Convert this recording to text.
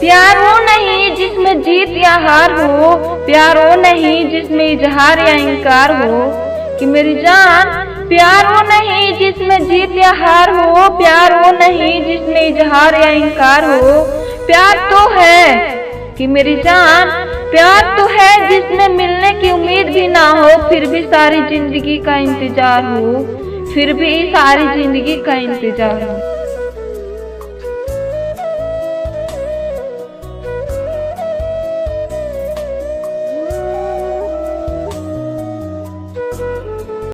प्यार वो नहीं जिसमें जीत या हार हो, प्यार वो नहीं जिसमें इजहार या इनकार हो कि मेरी जान। प्यार वो नहीं जिसमें जीत या हार हो, प्यार वो नहीं जिसमें इजहार या इनकार हो। प्यार तो है कि मेरी जान, प्यार तो है जिसमें मिलने की उम्मीद भी ना हो, फिर भी सारी जिंदगी का इंतजार हो, फिर भी सारी जिंदगी का इंतजार हो।